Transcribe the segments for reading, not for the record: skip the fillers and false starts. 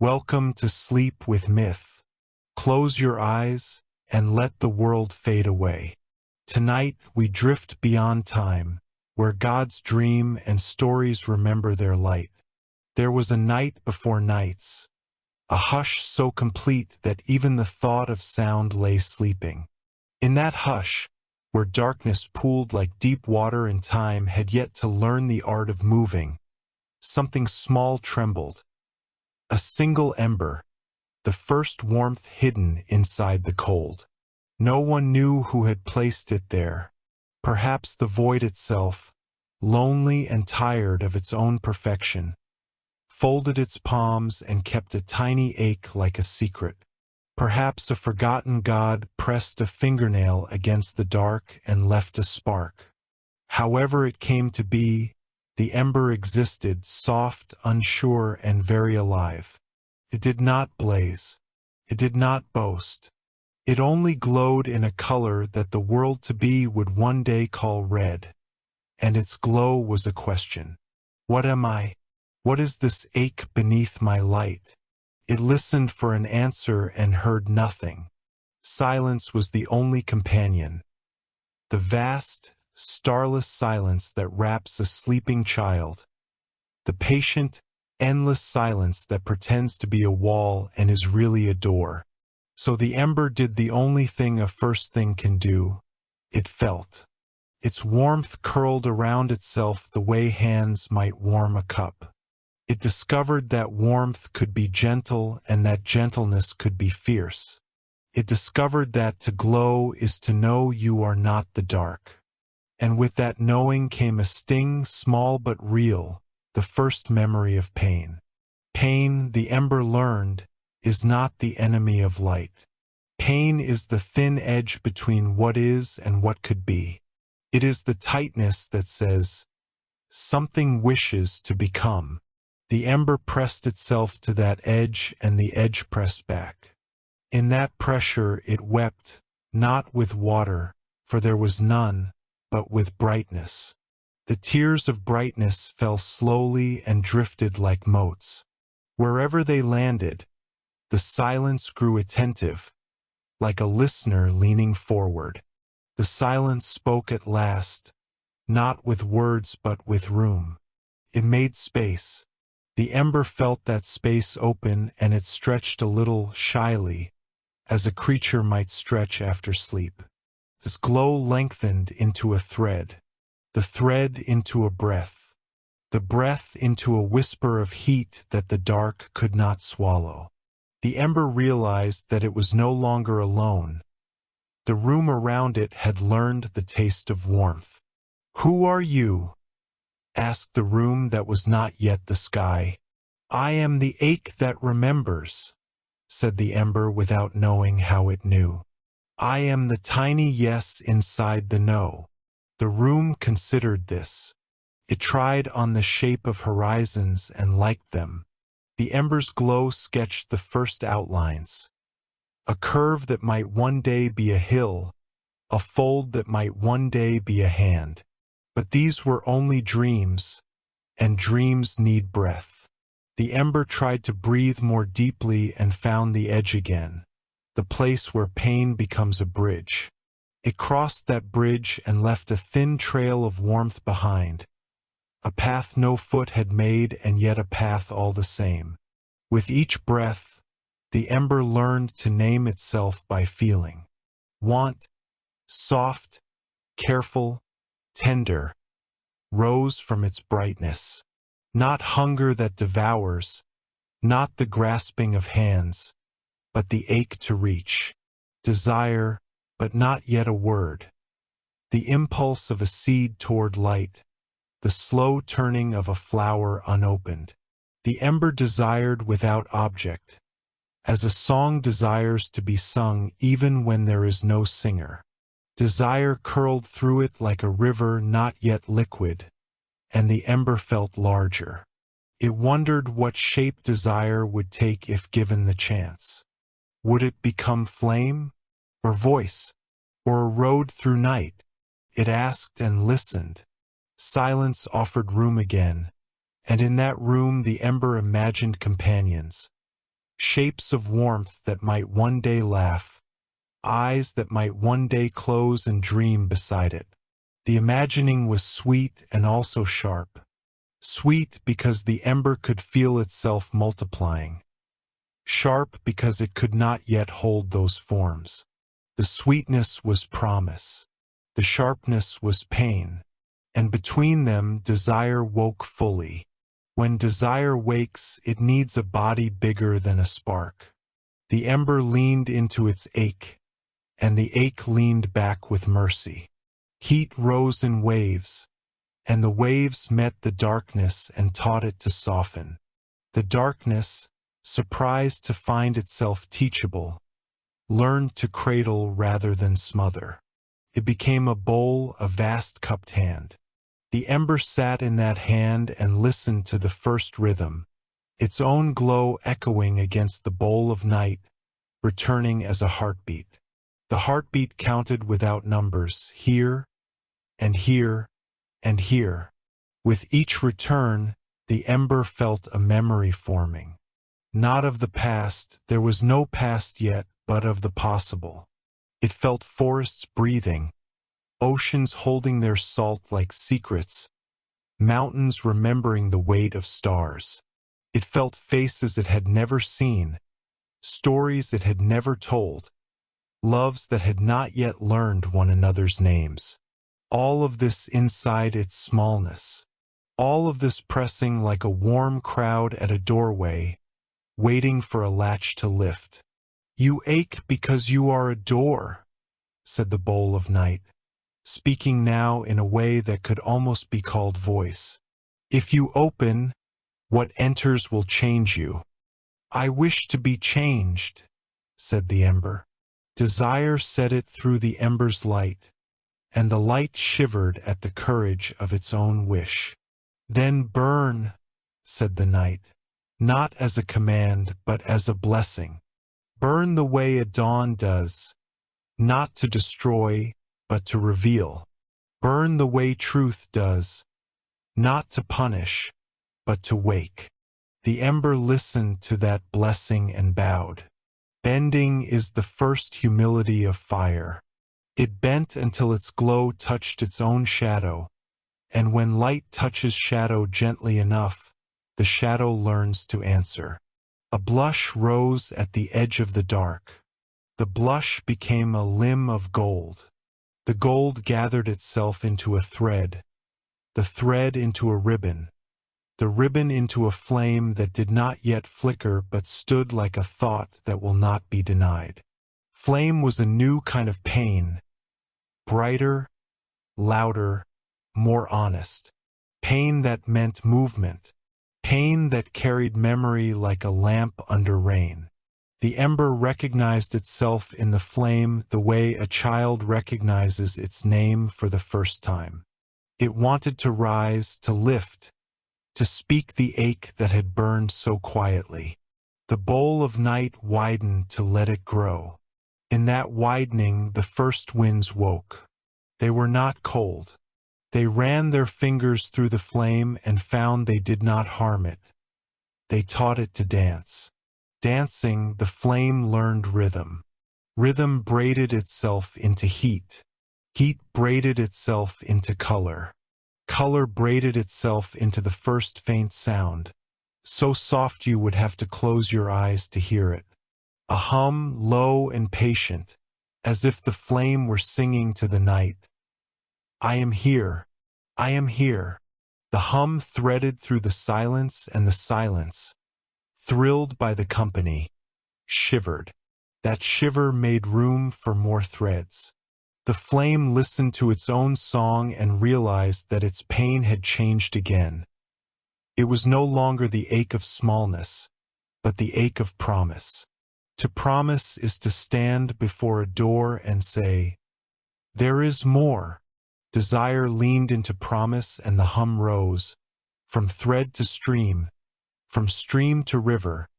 Welcome to Sleep with Myth. Close your eyes and let the world fade away. Tonight we drift beyond time, where gods dream and stories remember their light. There was a night before nights, a hush so complete that even the thought of sound lay sleeping. In that hush, where darkness pooled like deep water and time had yet to learn the art of moving, something small trembled. A single ember, the first warmth hidden inside the cold. No one knew who had placed it there. Perhaps the void itself, lonely and tired of its own perfection, folded its palms and kept a tiny ache like a secret. Perhaps a forgotten god pressed a fingernail against the dark and left a spark. However it came to be, the ember existed, soft, unsure, and very alive. It did not blaze. It did not boast. It only glowed in a color that the world to be would one day call red. And its glow was a question. What am I? What is this ache beneath my light? It listened for an answer and heard nothing. Silence was the only companion. The vast, starless silence that wraps a sleeping child. The patient, endless silence that pretends to be a wall and is really a door. So the ember did the only thing a first thing can do. It felt. Its warmth curled around itself the way hands might warm a cup. It discovered that warmth could be gentle and that gentleness could be fierce. It discovered that to glow is to know you are not the dark. And with that knowing came a sting, small but real, the first memory of pain. Pain, the ember learned, is not the enemy of light. Pain is the thin edge between what is and what could be. It is the tightness that says, something wishes to become. The ember pressed itself to that edge and the edge pressed back. In that pressure it wept, not with water, for there was none, but with brightness. The tears of brightness fell slowly and drifted like motes. Wherever they landed, the silence grew attentive, like a listener leaning forward. The silence spoke at last, not with words but with room. It made space. The ember felt that space open and it stretched a little shyly, as a creature might stretch after sleep. This glow lengthened into a thread, the thread into a breath, the breath into a whisper of heat that the dark could not swallow. The ember realized that it was no longer alone. The room around it had learned the taste of warmth. "Who are you?" asked the room that was not yet the sky. "I am the ache that remembers," said the ember without knowing how it knew. "I am the tiny yes inside the no." The room considered this. It tried on the shape of horizons and liked them. The ember's glow sketched the first outlines. A curve that might one day be a hill, a fold that might one day be a hand. But these were only dreams, and dreams need breath. The ember tried to breathe more deeply and found the edge again. The place where pain becomes a bridge. It crossed that bridge and left a thin trail of warmth behind. A path no foot had made and yet a path all the same. With each breath, the ember learned to name itself by feeling. Want, soft, careful, tender, rose from its brightness. Not hunger that devours, not the grasping of hands, but the ache to reach. Desire, but not yet a word. The impulse of a seed toward light, the slow turning of a flower unopened. The ember desired without object, as a song desires to be sung even when there is no singer. Desire curled through it like a river not yet liquid, and the ember felt larger. It wondered what shape desire would take if given the chance. Would it become flame, or voice, or a road through night? It asked and listened. Silence offered room again, and in that room the ember imagined companions. shapes of warmth that might one day laugh, eyes that might one day close and dream beside it. The imagining was sweet and also sharp. Sweet because the ember could feel itself multiplying. Sharp because it could not yet hold those forms. The sweetness was promise. The sharpness was pain. And between them desire woke fully. When desire wakes, it needs a body bigger than a spark. The ember leaned into its ache, and the ache leaned back with mercy. Heat rose in waves, and the waves met the darkness and taught it to soften. The darkness, surprised to find itself teachable, learned to cradle rather than smother. It became a bowl, a vast cupped hand. The ember sat in that hand and listened to the first rhythm, its own glow echoing against the bowl of night, returning as a heartbeat. The heartbeat counted without numbers, here, and here, and here. With each return, the ember felt a memory forming. Not of the past, there was no past yet, but of the possible. It felt forests breathing, oceans holding their salt like secrets, mountains remembering the weight of stars. It felt faces it had never seen, stories it had never told, loves that had not yet learned one another's names. All of this inside its smallness. All of this pressing like a warm crowd at a doorway, waiting for a latch to lift. "You ache because you are a door," said the bowl of night, speaking now in a way that could almost be called voice. "If you open, what enters will change you." "I wish to be changed," said the ember. Desire set it through the ember's light, and the light shivered at the courage of its own wish. "Then burn," said the night, not as a command but as a blessing. "Burn the way a dawn does, not to destroy but to reveal. Burn the way truth does, not to punish but to wake." The ember listened to that blessing and bowed. Bending is the first humility of fire. It bent until its glow touched its own shadow, and when light touches shadow gently enough, the shadow learns to answer. A blush rose at the edge of the dark. The blush became a limb of gold. The gold gathered itself into a thread, the thread into a ribbon, the ribbon into a flame that did not yet flicker but stood like a thought that will not be denied. Flame was a new kind of pain, brighter, louder, more honest. Pain that meant movement. Pain that carried memory like a lamp under rain. The ember recognized itself in the flame the way a child recognizes its name for the first time. It wanted to rise, to lift, to speak the ache that had burned so quietly. The bowl of night widened to let it grow. In that widening, the first winds woke. They were not cold. They ran their fingers through the flame and found they did not harm it. They taught it to dance. Dancing, the flame learned rhythm. Rhythm braided itself into heat. Heat braided itself into color. Color braided itself into the first faint sound, so soft you would have to close your eyes to hear it. A hum, low and patient, as if the flame were singing to the night. "I am here. I am here." The hum threaded through the silence, and the silence, thrilled by the company, shivered. That shiver made room for more threads. The flame listened to its own song and realized that its pain had changed again. It was no longer the ache of smallness, but the ache of promise. To promise is to stand before a door and say, "There is more." Desire leaned into promise and the hum rose, from thread to stream, from stream to river,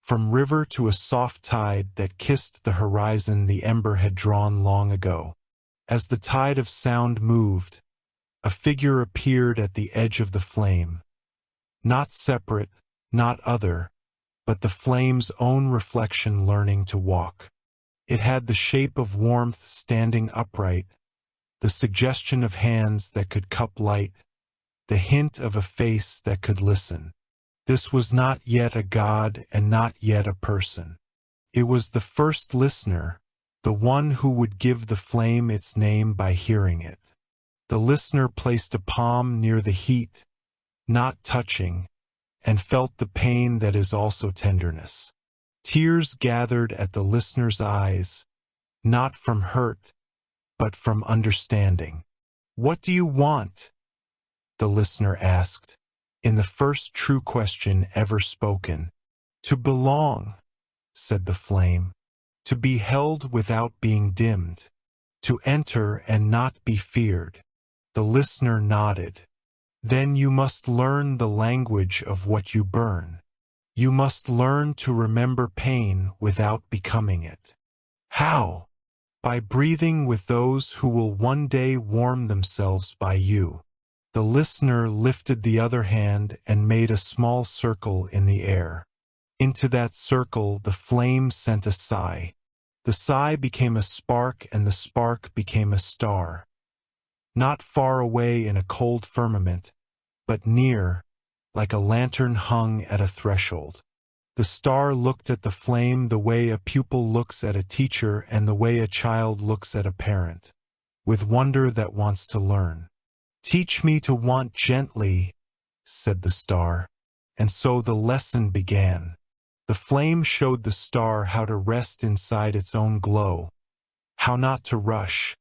from river to a soft tide that kissed the horizon the ember had drawn long ago. As the tide of sound moved, a figure appeared at the edge of the flame. Not separate, not other, but the flame's own reflection learning to walk. It had the shape of warmth standing upright, the suggestion of hands that could cup light, the hint of a face that could listen. This was not yet a god and not yet a person. It was the first listener, the one who would give the flame its name by hearing it. The listener placed a palm near the heat, not touching, and felt the pain that is also tenderness. Tears gathered at the listener's eyes, not from hurt, but from understanding. "What do you want?" the listener asked, in the first true question ever spoken. "To belong," said the flame, "to be held without being dimmed, to enter and not be feared." The listener nodded. "Then you must learn the language of what you burn. You must learn to remember pain without becoming it." "How?" "By breathing with those who will one day warm themselves by you." The listener lifted the other hand and made a small circle in the air. Into that circle the flame sent a sigh. The sigh became a spark, and the spark became a star. Not far away in a cold firmament, but near, like a lantern hung at a threshold. The star looked at the flame the way a pupil looks at a teacher and the way a child looks at a parent, with wonder that wants to learn. "Teach me to want gently," said the star. And so the lesson began. The flame showed the star how to rest inside its own glow, how not to rush,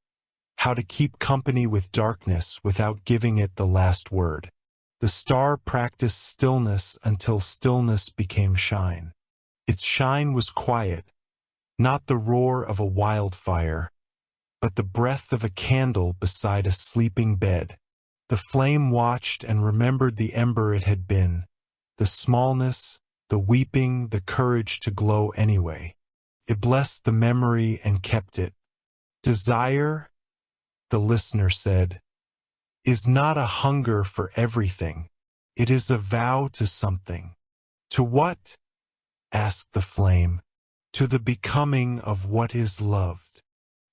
how to keep company with darkness without giving it the last word. The star practiced stillness until stillness became shine. Its shine was quiet, not the roar of a wildfire, but the breath of a candle beside a sleeping bed. The flame watched and remembered the ember it had been, the smallness, the weeping, the courage to glow anyway. It blessed the memory and kept it. "Desire," the listener said, "is not a hunger for everything. It is a vow to something." "To what?" asked the flame. "To the becoming of what is loved."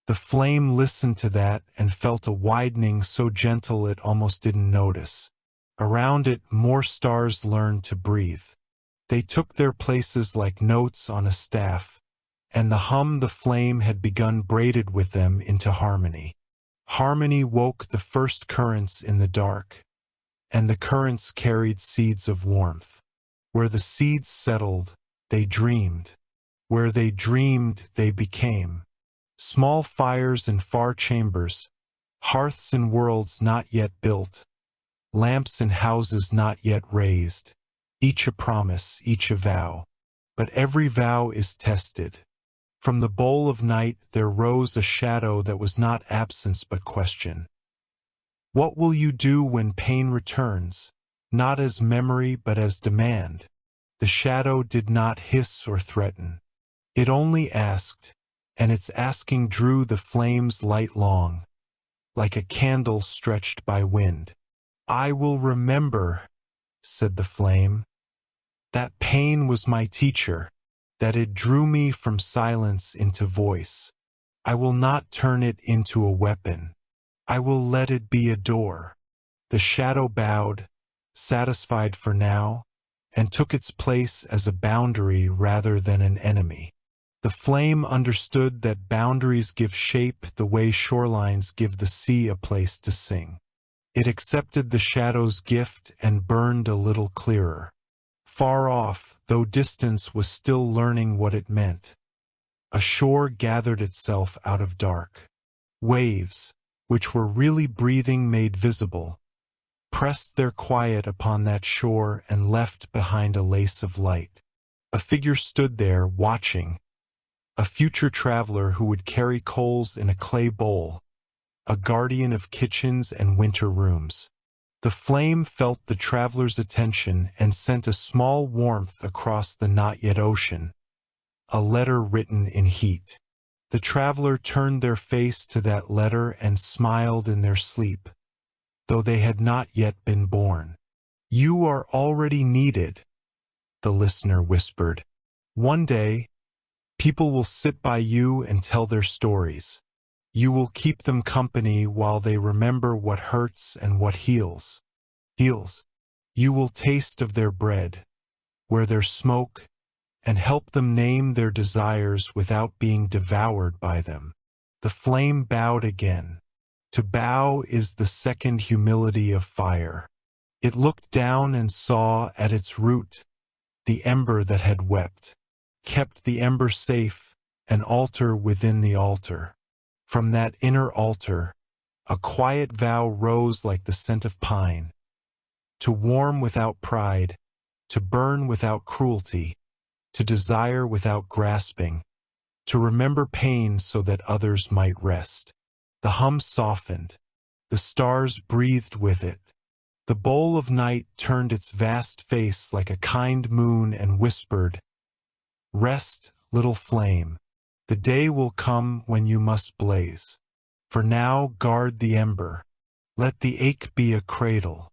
The flame listened to that and felt a widening so gentle it almost didn't notice. Around it, more stars learned to breathe. They took their places like notes on a staff, and the hum the flame had begun braided with them into harmony. Harmony woke the first currents in the dark, and the currents carried seeds of warmth. Where the seeds settled, they dreamed. Where they dreamed, they became. Small fires in far chambers, hearths in worlds not yet built, lamps in houses not yet raised, each a promise, each a vow. But every vow is tested. From the bowl of night there rose a shadow that was not absence but question. What will you do when pain returns, not as memory but as demand? The shadow did not hiss or threaten. It only asked, and its asking drew the flame's light long, like a candle stretched by wind. "I will remember," said the flame, "that pain was my teacher, that it drew me from silence into voice. I will not turn it into a weapon. I will let it be a door." The shadow bowed, satisfied for now, and took its place as a boundary rather than an enemy. The flame understood that boundaries give shape the way shorelines give the sea a place to sing. It accepted the shadow's gift and burned a little clearer. Far off, though distance was still learning what it meant. A shore gathered itself out of dark. Waves, which were really breathing made visible, pressed their quiet upon that shore and left behind a lace of light. A figure stood there, watching, a future traveler who would carry coals in a clay bowl, a guardian of kitchens and winter rooms. The flame felt the traveler's attention and sent a small warmth across the not-yet ocean, a letter written in heat. The traveler turned their face to that letter and smiled in their sleep, though they had not yet been born. "You are already needed," the listener whispered. One day, people will sit by you and tell their stories. You will keep them company while they remember what hurts and what heals. You will taste of their bread, wear their smoke, and help them name their desires without being devoured by them. The flame bowed again. To bow is the second humility of fire. It looked down and saw at its root the ember that had wept, kept the ember safe, an altar within the altar. From that inner altar, a quiet vow rose like the scent of pine. To warm without pride, to burn without cruelty, to desire without grasping, to remember pain so that others might rest. The hum softened. The stars breathed with it. The bowl of night turned its vast face like a kind moon and whispered, "Rest, little flame. The day will come when you must blaze. For now guard the ember. Let the ache be a cradle."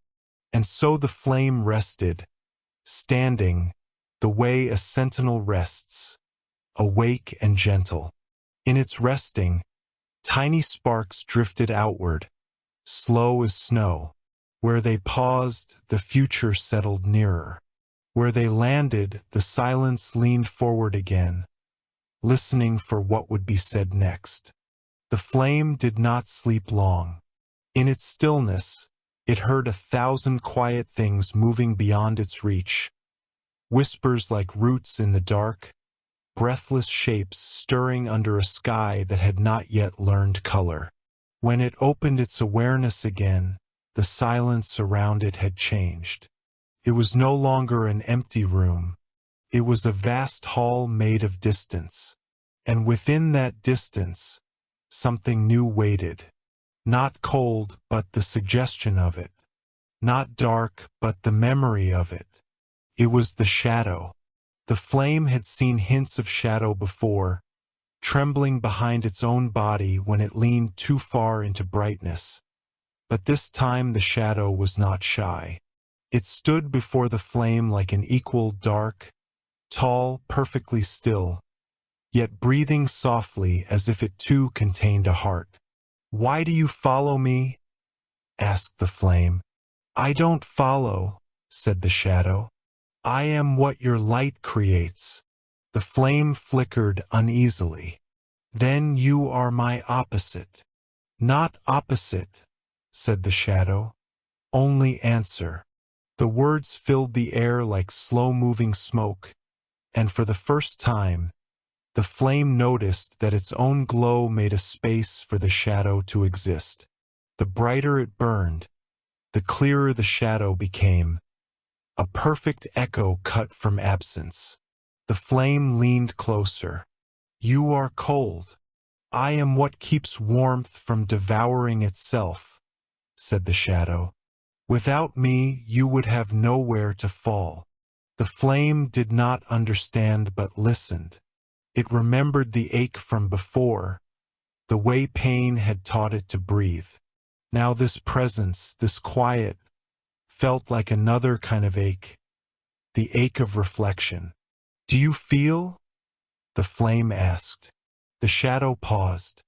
And so the flame rested, standing, the way a sentinel rests, awake and gentle. In its resting, tiny sparks drifted outward, slow as snow. Where they paused, the future settled nearer. Where they landed, the silence leaned forward again, listening for what would be said next. The flame did not sleep long. In its stillness, it heard 1,000 quiet things moving beyond its reach. Whispers like roots in the dark, breathless shapes stirring under a sky that had not yet learned color. When it opened its awareness again, the silence around it had changed. It was no longer an empty room. It was a vast hall made of distance. And within that distance, something new waited. Not cold, but the suggestion of it. Not dark, but the memory of it. It was the shadow. The flame had seen hints of shadow before, trembling behind its own body when it leaned too far into brightness. But this time the shadow was not shy. It stood before the flame like an equal, dark, tall, perfectly still, yet breathing softly as if it too contained a heart. "Why do you follow me?" asked the flame. "I don't follow," said the shadow. "I am what your light creates." The flame flickered uneasily. "Then you are my opposite." "Not opposite," said the shadow. "Only answer." The words filled the air like slow-moving smoke, and for the first time, the flame noticed that its own glow made a space for the shadow to exist. The brighter it burned, the clearer the shadow became, a perfect echo cut from absence. The flame leaned closer. "You are cold. I am what keeps warmth from devouring itself," said the shadow. "Without me, you would have nowhere to fall." The flame did not understand but listened. It remembered the ache from before, the way pain had taught it to breathe. Now this presence, this quiet, felt like another kind of ache, the ache of reflection. "Do you feel?" the flame asked. The shadow paused.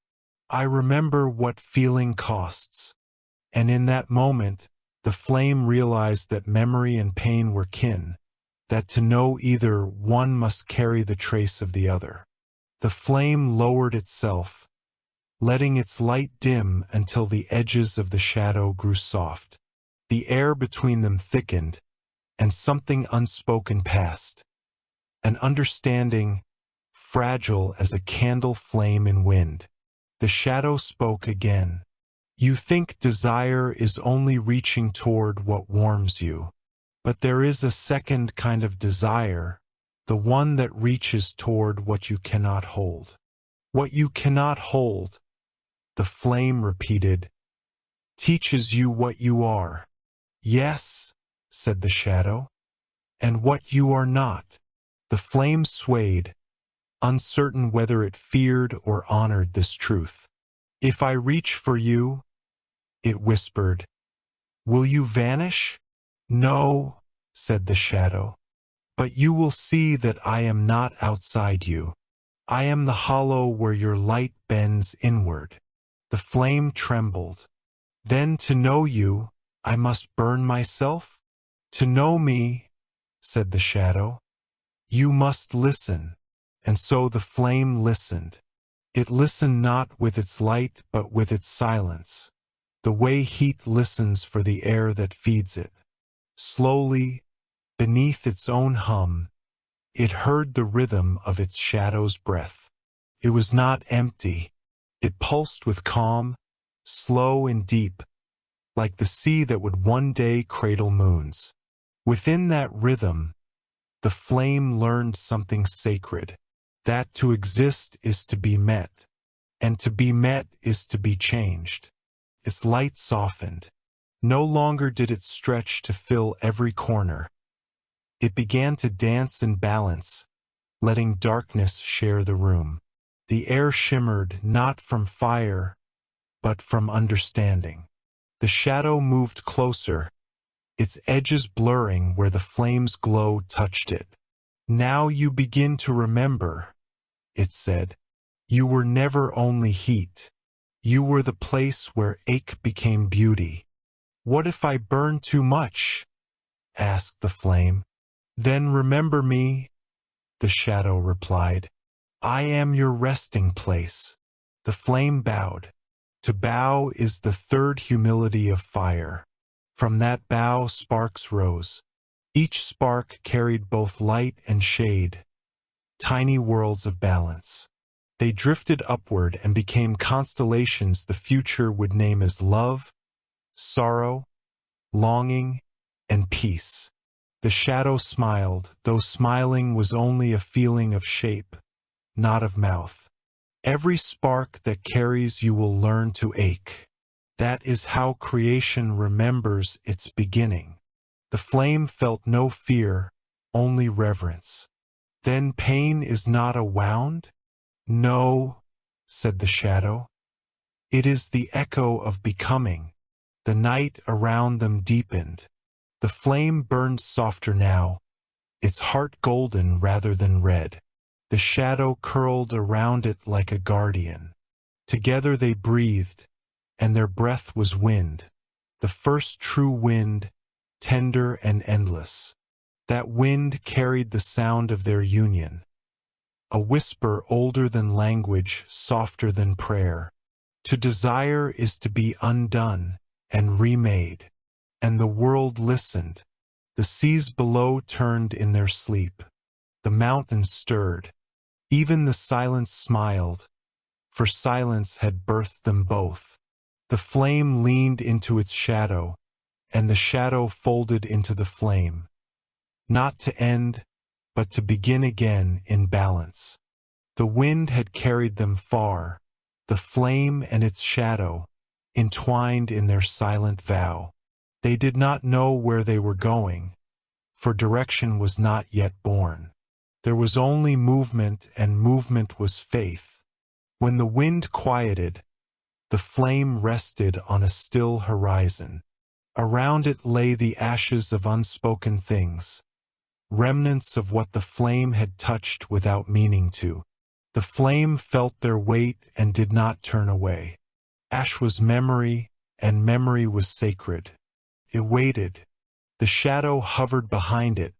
"I remember what feeling costs." And in that moment, the flame realized that memory and pain were kin, that to know either one must carry the trace of the other. The flame lowered itself, letting its light dim until the edges of the shadow grew soft. The air between them thickened, and something unspoken passed. An understanding, fragile as a candle flame in wind. The shadow spoke again. "You think desire is only reaching toward what warms you. But there is a second kind of desire, the one that reaches toward what you cannot hold." "What you cannot hold," the flame repeated, "teaches you what you are." "Yes," said the shadow, "and what you are not." The flame swayed, uncertain whether it feared or honored this truth. "If I reach for you," it whispered, "will you vanish?" "No," said the shadow, But you will see that I am not outside you. I am the hollow where your light bends inward. The flame trembled. Then to know you, I must burn myself? To know me, said the shadow, you must listen. And so the flame listened. It listened not with its light but with its silence, the way heat listens for the air that feeds it. Slowly, beneath its own hum, it heard the rhythm of its shadow's breath. It was not empty. It pulsed with calm, slow and deep, like the sea that would one day cradle moons. Within that rhythm, the flame learned something sacred, that to exist is to be met, and to be met is to be changed. Its light softened. No longer did it stretch to fill every corner. It began to dance and balance, letting darkness share the room. The air shimmered not from fire, but from understanding. The shadow moved closer, its edges blurring where the flame's glow touched it. Now you begin to remember, it said. You were never only heat. You were the place where ache became beauty. What if I burn too much? Asked the flame. Then remember me, the shadow replied. I am your resting place. The flame bowed. To bow is the third humility of fire. From that bow sparks rose. Each spark carried both light and shade, tiny worlds of balance. They drifted upward and became constellations the future would name as love, sorrow, longing, and peace. The shadow smiled, though smiling was only a feeling of shape, not of mouth. Every spark that carries you will learn to ache. That is how creation remembers its beginning. The flame felt no fear, only reverence. Then pain is not a wound? No, said the shadow. It is the echo of becoming. The night around them deepened. The flame burned softer now, its heart golden rather than red. The shadow curled around it like a guardian. Together they breathed, and their breath was wind, the first true wind, tender and endless. That wind carried the sound of their union, a whisper older than language, softer than prayer. To desire is to be undone and remade. And the world listened. The seas below turned in their sleep. The mountains stirred. Even the silence smiled, for silence had birthed them both. The flame leaned into its shadow, and the shadow folded into the flame. Not to end, but to begin again in balance. The wind had carried them far, the flame and its shadow, entwined in their silent vow. They did not know where they were going, for direction was not yet born. There was only movement, and movement was faith. When the wind quieted, the flame rested on a still horizon. Around it lay the ashes of unspoken things, remnants of what the flame had touched without meaning to. The flame felt their weight and did not turn away. Ash was memory, and memory was sacred. It waited. The shadow hovered behind it,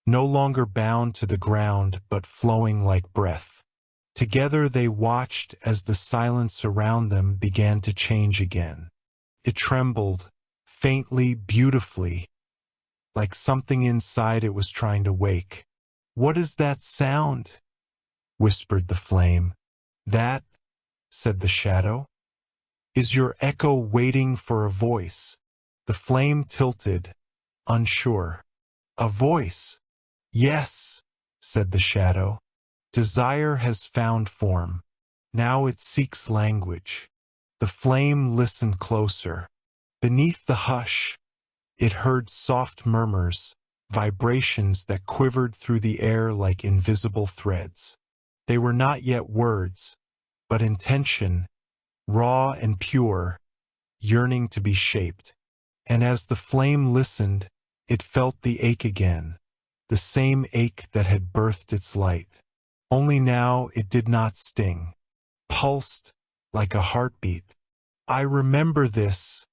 no longer bound to the ground but flowing like breath. Together they watched as the silence around them began to change again. It trembled, faintly, beautifully, like something inside it was trying to wake. "What is that sound?" whispered the flame. "That," said the shadow, "is your echo waiting for a voice." The flame tilted, unsure. "A voice?" "Yes," said the shadow. "Desire has found form. Now it seeks language." The flame listened closer. Beneath the hush, it heard soft murmurs, vibrations that quivered through the air like invisible threads. They were not yet words, but intention, raw and pure, yearning to be shaped. And as the flame listened, it felt the ache again, the same ache that had birthed its light. Only now it did not sting, pulsed like a heartbeat. I remember this,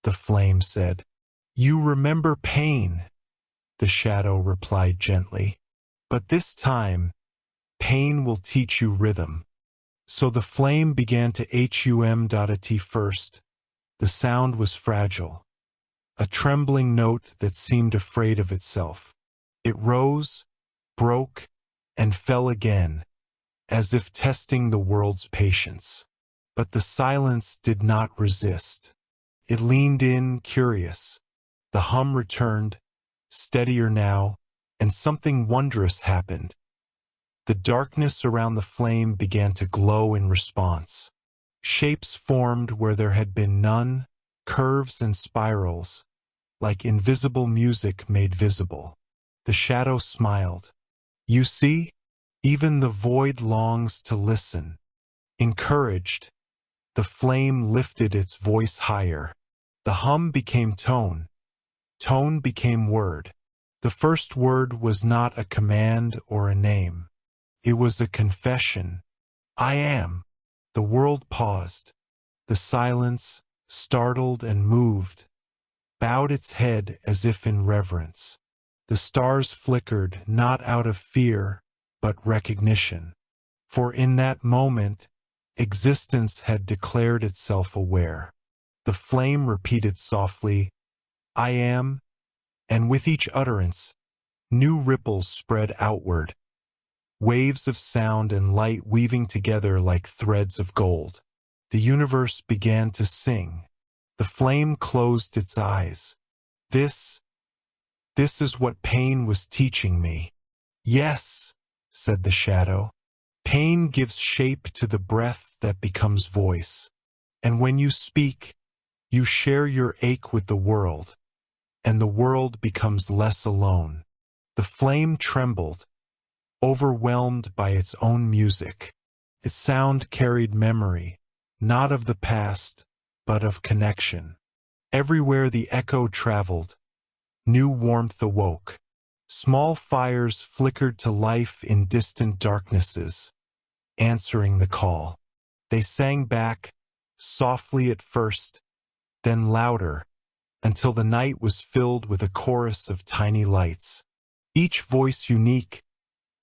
the flame said. You remember pain, the shadow replied gently. But this time, pain will teach you rhythm. So the flame began to hum.at first. The sound was fragile, a trembling note that seemed afraid of itself. It rose, broke, and fell again, as if testing the world's patience. But the silence did not resist. It leaned in, curious. The hum returned, steadier now, and something wondrous happened. The darkness around the flame began to glow in response. Shapes formed where there had been none, curves and spirals, like invisible music made visible. The shadow smiled. You see, even the void longs to listen. Encouraged, the flame lifted its voice higher. The hum became tone. Tone became word. The first word was not a command or a name. It was a confession. I am. The world paused. The silence, startled and moved, bowed its head as if in reverence. The stars flickered, not out of fear, but recognition. For in that moment, existence had declared itself aware. The flame repeated softly, I am, and with each utterance, new ripples spread outward, waves of sound and light weaving together like threads of gold. The universe began to sing. The flame closed its eyes. This is what pain was teaching me. Yes, said the shadow. Pain gives shape to the breath that becomes voice. And when you speak, you share your ache with the world, and the world becomes less alone. The flame trembled, overwhelmed by its own music. Its sound carried memory, not of the past, but of connection. Everywhere the echo traveled, new warmth awoke. Small fires flickered to life in distant darknesses, answering the call. They sang back, softly at first, then louder, until the night was filled with a chorus of tiny lights, each voice unique,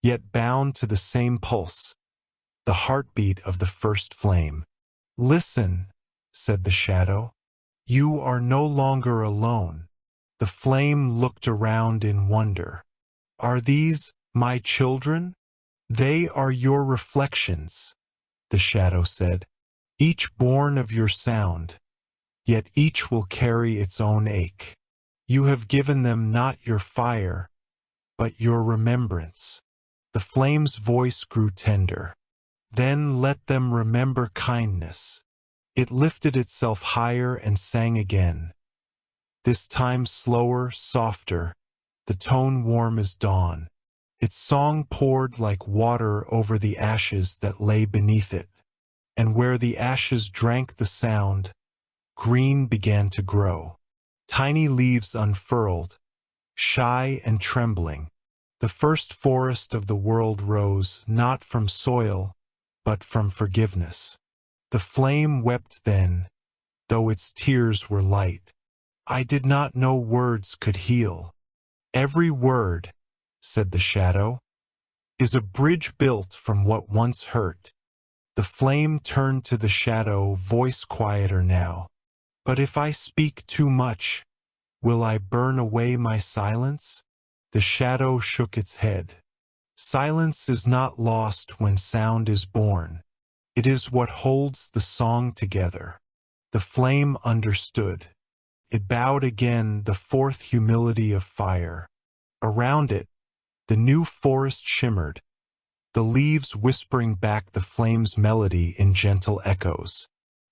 yet bound to the same pulse, the heartbeat of the first flame. Listen, said the shadow. You are no longer alone. The flame looked around in wonder. Are these my children? They are your reflections, the shadow said, each born of your sound, yet each will carry its own ache. You have given them not your fire, but your remembrance. The flame's voice grew tender. Then let them remember kindness. It lifted itself higher and sang again. This time slower, softer, the tone warm as dawn. Its song poured like water over the ashes that lay beneath it. And where the ashes drank the sound, green began to grow. Tiny leaves unfurled, shy and trembling. The first forest of the world rose not from soil, but from forgiveness. The flame wept then, though its tears were light. I did not know words could heal. Every word, said the shadow, is a bridge built from what once hurt. The flame turned to the shadow, voice quieter now. But if I speak too much, will I burn away my silence? The shadow shook its head. Silence is not lost when sound is born. It is what holds the song together. The flame understood. It bowed again, the fourth humility of fire. Around it, the new forest shimmered, the leaves whispering back the flame's melody in gentle echoes.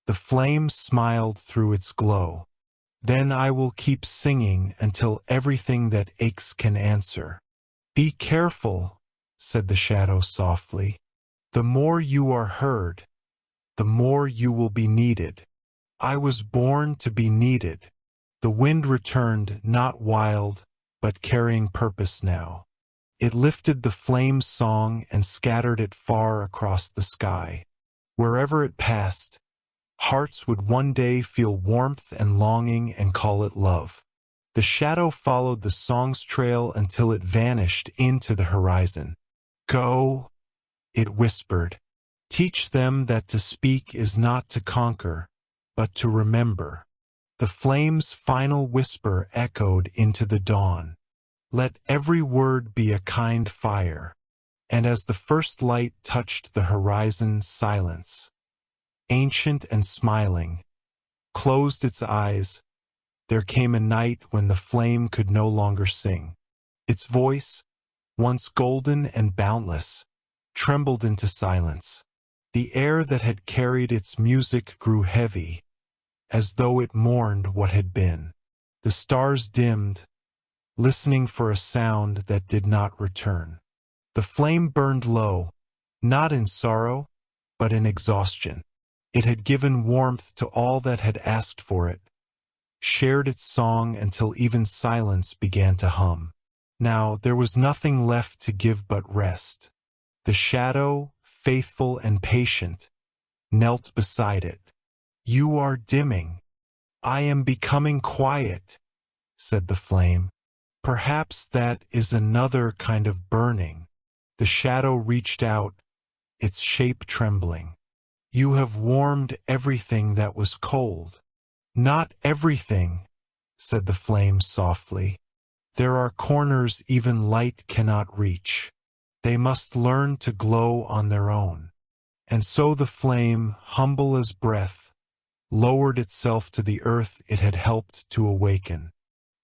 The flame smiled through its glow. Then I will keep singing until everything that aches can answer. Be careful, said the shadow softly. The more you are heard, the more you will be needed. I was born to be needed. The wind returned, not wild, but carrying purpose now. It lifted the flame's song and scattered it far across the sky. Wherever it passed, hearts would one day feel warmth and longing and call it love. The shadow followed the song's trail until it vanished into the horizon. "Go," it whispered. "Teach them that to speak is not to conquer, but to remember." The flame's final whisper echoed into the dawn. "Let every word be a kind fire." And as the first light touched the horizon, silence, ancient and smiling, closed its eyes. There came a night when the flame could no longer sing. Its voice, once golden and boundless, trembled into silence. The air that had carried its music grew heavy, as though it mourned what had been. The stars dimmed, listening for a sound that did not return. The flame burned low, not in sorrow, but in exhaustion. It had given warmth to all that had asked for it, shared its song until even silence began to hum. Now there was nothing left to give but rest. The shadow, faithful and patient, knelt beside it. "You are dimming. I am becoming quiet," said the flame. "Perhaps that is another kind of burning." The shadow reached out, its shape trembling. "You have warmed everything that was cold." "Not everything," said the flame softly. "There are corners even light cannot reach. They must learn to glow on their own." And so the flame, humble as breath, lowered itself to the earth it had helped to awaken.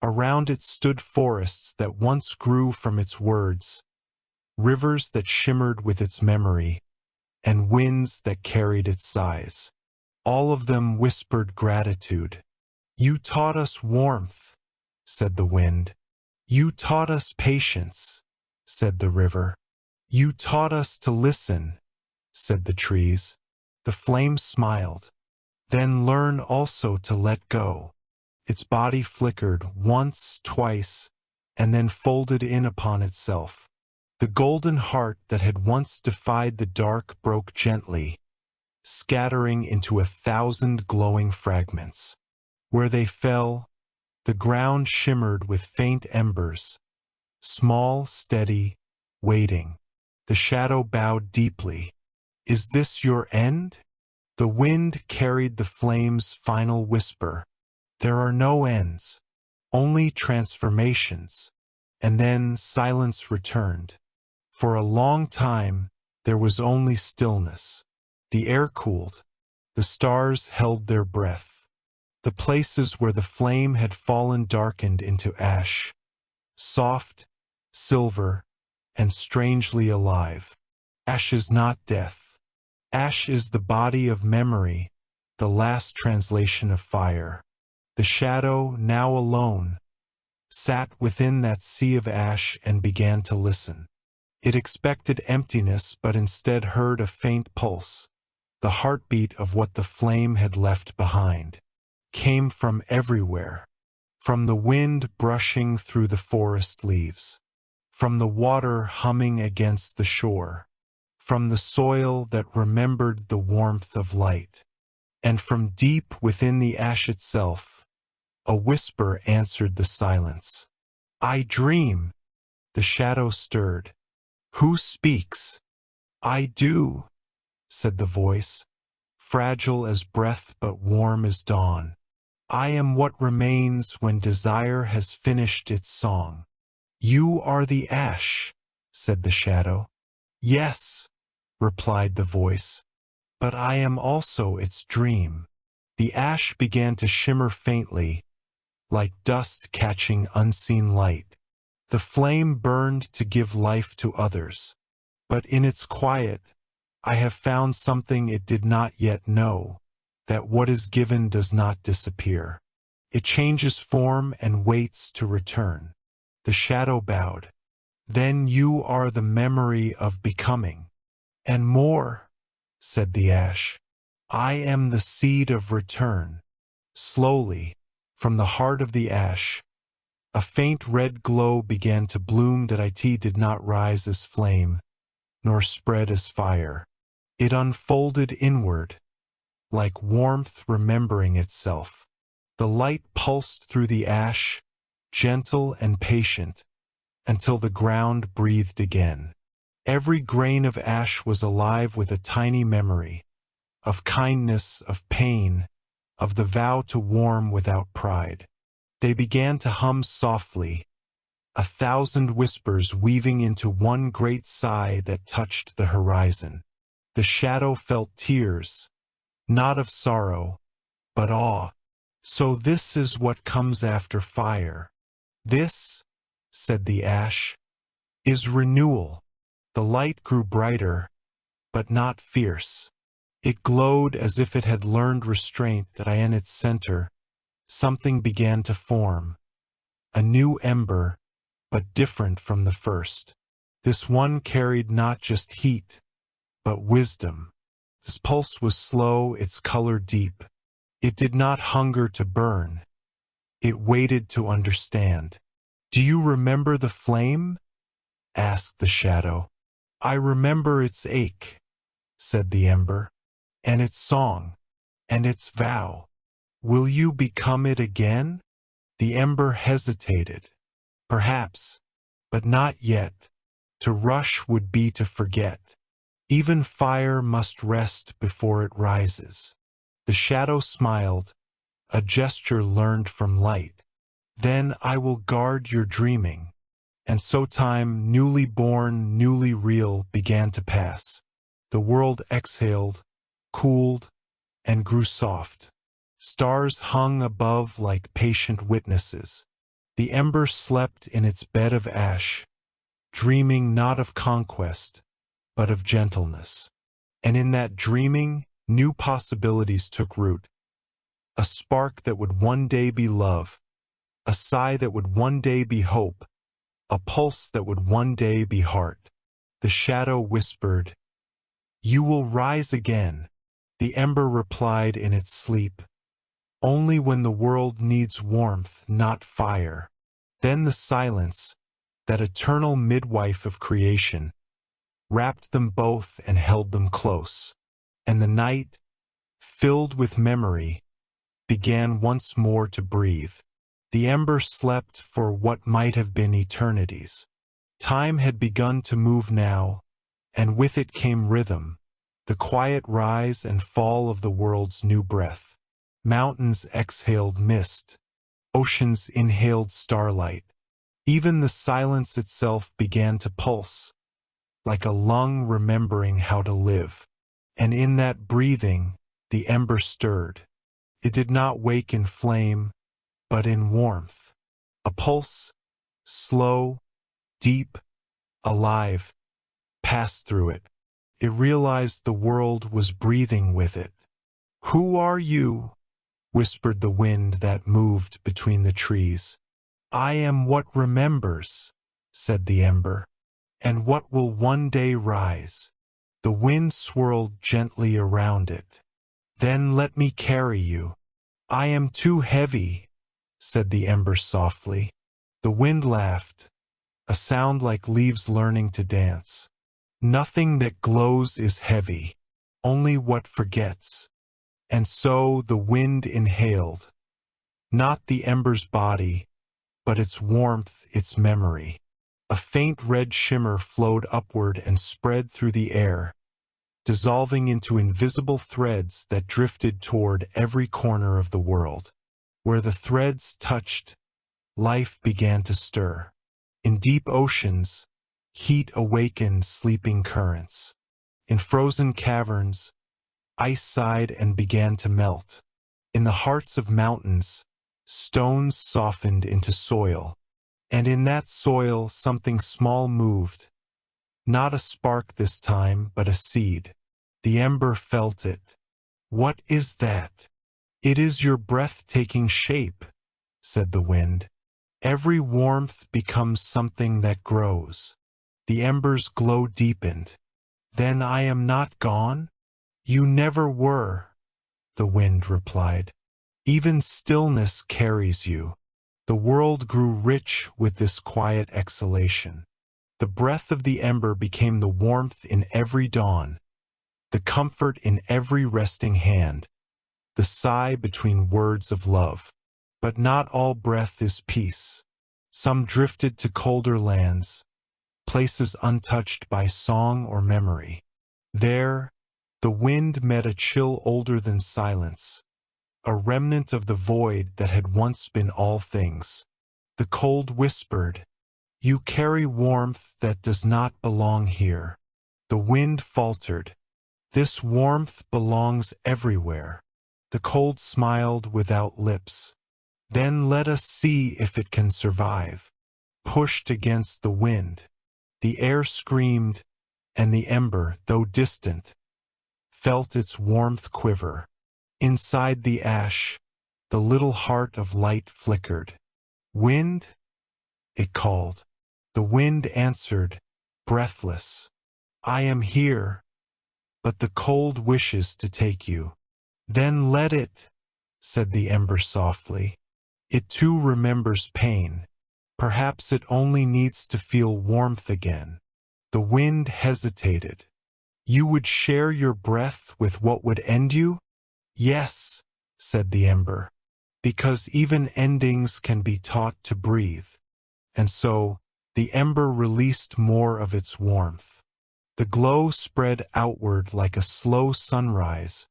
Around it stood forests that once grew from its words, rivers that shimmered with its memory, and winds that carried its sighs. All of them whispered gratitude. "You taught us warmth," said the wind. "You taught us patience," said the river. "You taught us to listen," said the trees. The flame smiled. "Then learn also to let go." Its body flickered once, twice, and then folded in upon itself. The golden heart that had once defied the dark broke gently, scattering into 1,000 glowing fragments. Where they fell, the ground shimmered with faint embers, small, steady, waiting. The shadow bowed deeply. "Is this your end?" The wind carried the flame's final whisper. "There are no ends, only transformations." And then silence returned. For a long time, there was only stillness. The air cooled. The stars held their breath. The places where the flame had fallen darkened into ash, soft, silver, and strangely alive. Ash is not death. Ash is the body of memory, the last translation of fire. The shadow, now alone, sat within that sea of ash and began to listen. It expected emptiness, but instead heard a faint pulse. The heartbeat of what the flame had left behind came from everywhere, from the wind brushing through the forest leaves, from the water humming against the shore, from the soil that remembered the warmth of light, and from deep within the ash itself. A whisper answered the silence. "I dream." The shadow stirred. "Who speaks?" "I do," said the voice, fragile as breath but warm as dawn. "I am what remains when desire has finished its song." "You are the ash," said the shadow. "Yes," replied the voice, "but I am also its dream." The ash began to shimmer faintly, like dust catching unseen light. The flame burned to give life to others. But in its quiet, I have found something it did not yet know, that what is given does not disappear. It changes form and waits to return. The shadow bowed. "Then you are the memory of becoming." "And more," said the ash. "I am the seed of return." Slowly, from the heart of the ash, A faint red glow began to bloom that it did not rise as flame, nor spread as fire. It unfolded inward, like warmth remembering itself. The light pulsed through the ash, gentle and patient, until the ground breathed again. Every grain of ash was alive with a tiny memory, of kindness, of pain, of the vow to warm without pride. They began to hum softly, 1,000 whispers weaving into one great sigh that touched the horizon. The shadow felt tears, not of sorrow, but awe. So this is what comes after fire. This, said the ash, is renewal. The light grew brighter, but not fierce. It glowed as if it had learned restraint that in its center, something began to form. A new ember, but different from the first. This one carried not just heat, but wisdom. Its pulse was slow, its color deep. It did not hunger to burn. It waited to understand. "Do you remember the flame?" asked the shadow. "I remember its ache," said the ember, "and its song, and its vow. Will you become it again?" The ember hesitated. Perhaps, but not yet. To rush would be to forget. Even fire must rest before it rises. The shadow smiled, a gesture learned from light. "Then I will guard your dreaming." And so time, newly born, newly real, began to pass. The world exhaled, cooled, and grew soft. Stars hung above like patient witnesses. The ember slept in its bed of ash, dreaming not of conquest, but of gentleness. And in that dreaming, new possibilities took root. A spark that would one day be love, a sigh that would one day be hope, a pulse that would one day be heart. The shadow whispered, "You will rise again." The ember replied in its sleep, "Only when the world needs warmth, not fire." Then the silence, that eternal midwife of creation, wrapped them both and held them close. And the night, filled with memory, began once more to breathe. The ember slept for what might have been eternities. Time had begun to move now, and with it came rhythm, the quiet rise and fall of the world's new breath. Mountains exhaled mist, oceans inhaled starlight. Even the silence itself began to pulse, like a lung remembering how to live. And in that breathing, the ember stirred. It did not wake in flame, but in warmth. A pulse, slow, deep, alive, passed through it. It realized the world was breathing with it. "Who are you?" whispered the wind that moved between the trees. "I am what remembers," said the ember, "and what will one day rise." The wind swirled gently around it. "Then let me carry you." "I am too heavy," said the ember softly. The wind laughed, a sound like leaves learning to dance. "Nothing that glows is heavy, only what forgets." And so the wind inhaled, not the ember's body, but its warmth, its memory. A faint red shimmer flowed upward and spread through the air, dissolving into invisible threads that drifted toward every corner of the world. Where the threads touched, life began to stir. In deep oceans, heat awakened sleeping currents. In frozen caverns, ice sighed and began to melt. In the hearts of mountains, stones softened into soil. And in that soil something small moved. Not a spark this time, but a seed. The ember felt it. "What is that?" "It is your breath-taking shape," said the wind. "Every warmth becomes something that grows." The ember's glow deepened. "Then I am not gone?" "You never were," the wind replied. "Even stillness carries you." The world grew rich with this quiet exhalation. The breath of the ember became the warmth in every dawn, the comfort in every resting hand, the sigh between words of love. But not all breath is peace. Some drifted to colder lands, places untouched by song or memory. There, the wind met a chill older than silence, a remnant of the void that had once been all things. The cold whispered, "You carry warmth that does not belong here." The wind faltered, "This warmth belongs everywhere." The cold smiled without lips. "Then let us see if it can survive." Pushed against the wind, the air screamed, and the ember, though distant, felt its warmth quiver. Inside the ash, the little heart of light flickered. "Wind?" it called. The wind answered, breathless, "I am here, but the cold wishes to take you." "Then let it," said the ember softly. "It too remembers pain. Perhaps it only needs to feel warmth again." The wind hesitated. "You would share your breath with what would end you?" "Yes," said the ember, "because even endings can be taught to breathe." And so, the ember released more of its warmth. The glow spread outward like a slow sunrise,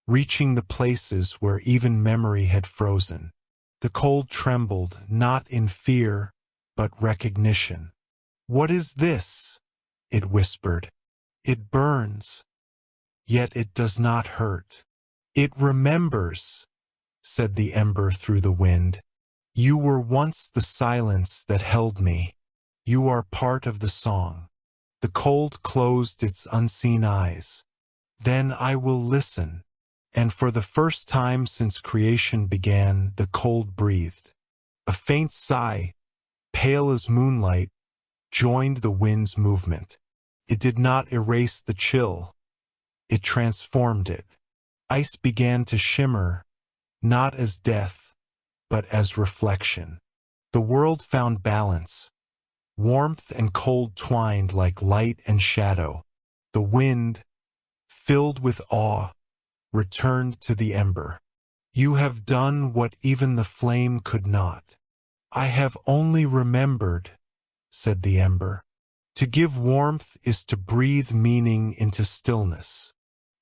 reaching the places where even memory had frozen. The cold trembled, not in fear, but recognition. "What is this?" it whispered. "It burns, yet it does not hurt." "It remembers," said the ember through the wind. "You were once the silence that held me. You are part of the song." The cold closed its unseen eyes. "Then I will listen." And for the first time since creation began, the cold breathed. A faint sigh, pale as moonlight, joined the wind's movement. It did not erase the chill. It transformed it. Ice began to shimmer, not as death, but as reflection. The world found balance. Warmth and cold twined like light and shadow. The wind, filled with awe, returned to the ember. "You have done what even the flame could not." "I have only remembered," said the ember. "To give warmth is to breathe meaning into stillness."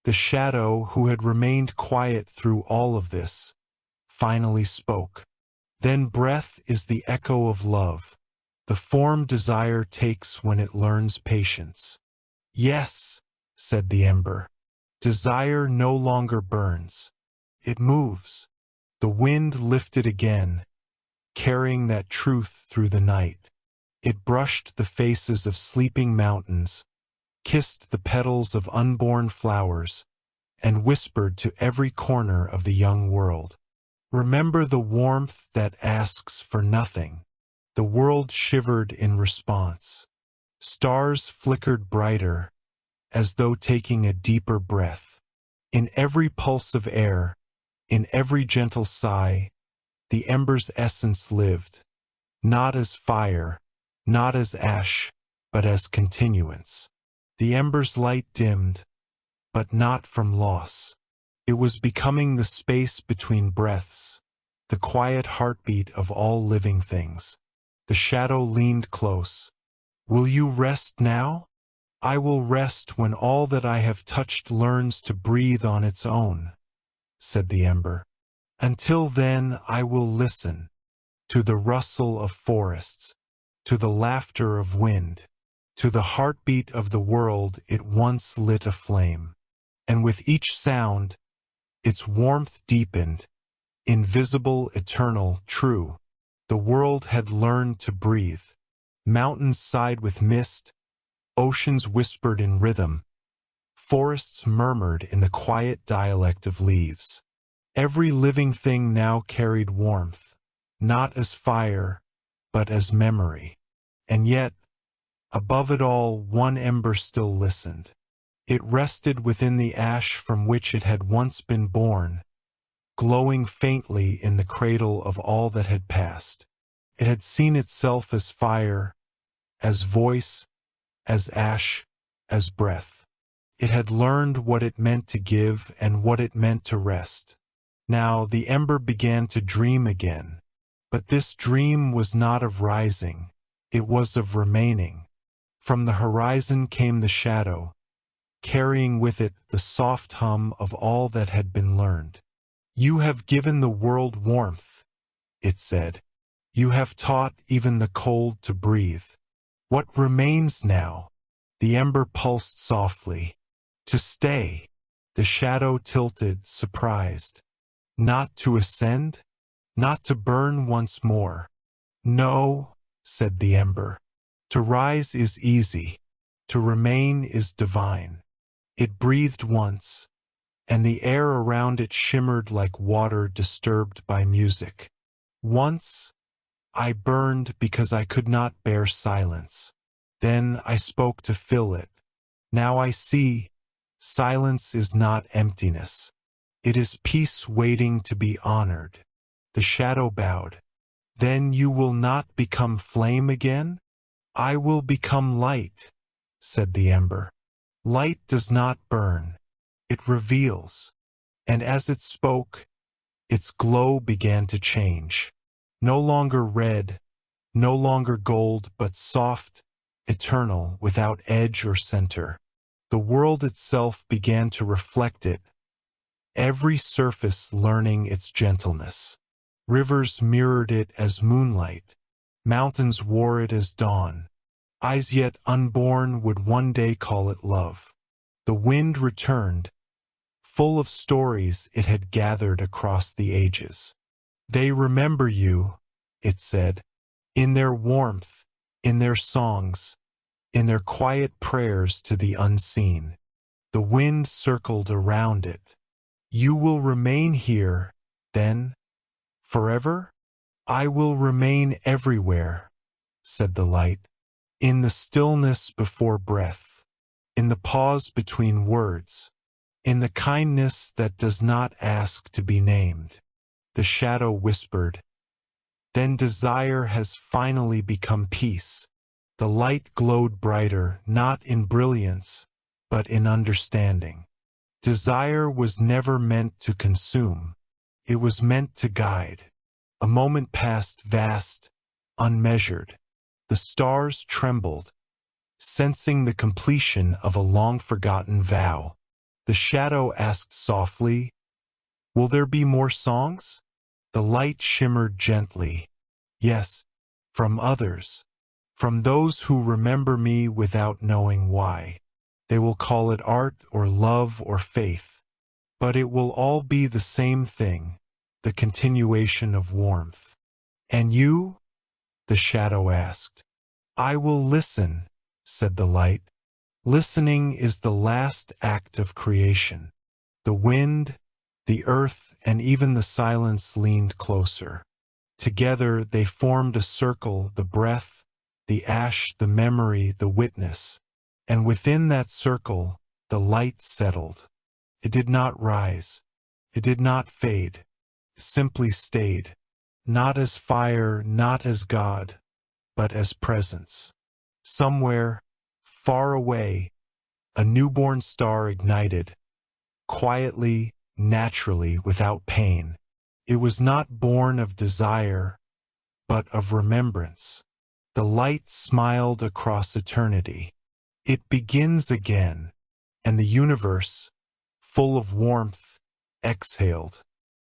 The shadow, who had remained quiet through all of this, finally spoke. "Then breath is the echo of love, the form desire takes when it learns patience." "Yes," said the ember. "Desire no longer burns. It moves." The wind lifted again, carrying that truth through the night. It brushed the faces of sleeping mountains, kissed the petals of unborn flowers, and whispered to every corner of the young world, "Remember the warmth that asks for nothing." The world shivered in response. Stars flickered brighter, as though taking a deeper breath. In every pulse of air, in every gentle sigh, the ember's essence lived, not as fire, not as ash, but as continuance. The ember's light dimmed, but not from loss. It was becoming the space between breaths, the quiet heartbeat of all living things. The shadow leaned close. "Will you rest now?" "I will rest when all that I have touched learns to breathe on its own," said the ember. "Until then I will listen, to the rustle of forests, to the laughter of wind, to the heartbeat of the world it once lit aflame." And with each sound, its warmth deepened, invisible, eternal, true. The world had learned to breathe. Mountains sighed with mist, oceans whispered in rhythm, forests murmured in the quiet dialect of leaves. Every living thing now carried warmth, not as fire, but as memory. And yet, above it all, one ember still listened. It rested within the ash from which it had once been born, glowing faintly in the cradle of all that had passed. It had seen itself as fire, as voice, as ash, as breath. It had learned what it meant to give and what it meant to rest. Now the ember began to dream again. But this dream was not of rising, it was of remaining. From the horizon came the shadow, carrying with it the soft hum of all that had been learned. "You have given the world warmth," it said. "You have taught even the cold to breathe. What remains now?" The ember pulsed softly. "To stay." The shadow tilted, surprised. "Not to ascend? Not to burn once more?" "No," said the ember. "To rise is easy. To remain is divine." It breathed once, and the air around it shimmered like water disturbed by music. "Once I burned because I could not bear silence. Then I spoke to fill it. Now I see, silence is not emptiness. It is peace waiting to be honored." The shadow bowed. "Then you will not become flame again?" "I will become light," said the ember. "Light does not burn. It reveals." And as it spoke, its glow began to change. No longer red, no longer gold, but soft, eternal, without edge or center. The world itself began to reflect it, every surface learning its gentleness. Rivers mirrored it as moonlight. Mountains wore it as dawn. Eyes yet unborn would one day call it love. The wind returned, full of stories it had gathered across the ages. "They remember you," it said, "in their warmth, in their songs, in their quiet prayers to the unseen." The wind circled around it. "You will remain here, then, forever?" "I will remain everywhere," said the light, "in the stillness before breath, in the pause between words, in the kindness that does not ask to be named." The shadow whispered, "Then desire has finally become peace." The light glowed brighter, not in brilliance, but in understanding. Desire was never meant to consume. It was meant to guide. A moment passed, vast, unmeasured. The stars trembled, sensing the completion of a long-forgotten vow. The shadow asked softly, "Will there be more songs?" The light shimmered gently. "Yes, from others. From those who remember me without knowing why. They will call it art or love or faith. But it will all be the same thing, the continuation of warmth." "And you?" the shadow asked. "I will listen," said the light. "Listening is the last act of creation." The wind, the earth, and even the silence leaned closer. Together they formed a circle, the breath, the ash, the memory, the witness. And within that circle, the light settled. It did not rise. It did not fade. It simply stayed. Not as fire, not as God, but as presence. Somewhere, far away, a newborn star ignited, quietly, naturally, without pain. It was not born of desire, but of remembrance. The light smiled across eternity. It begins again, and the universe, full of warmth, exhaled.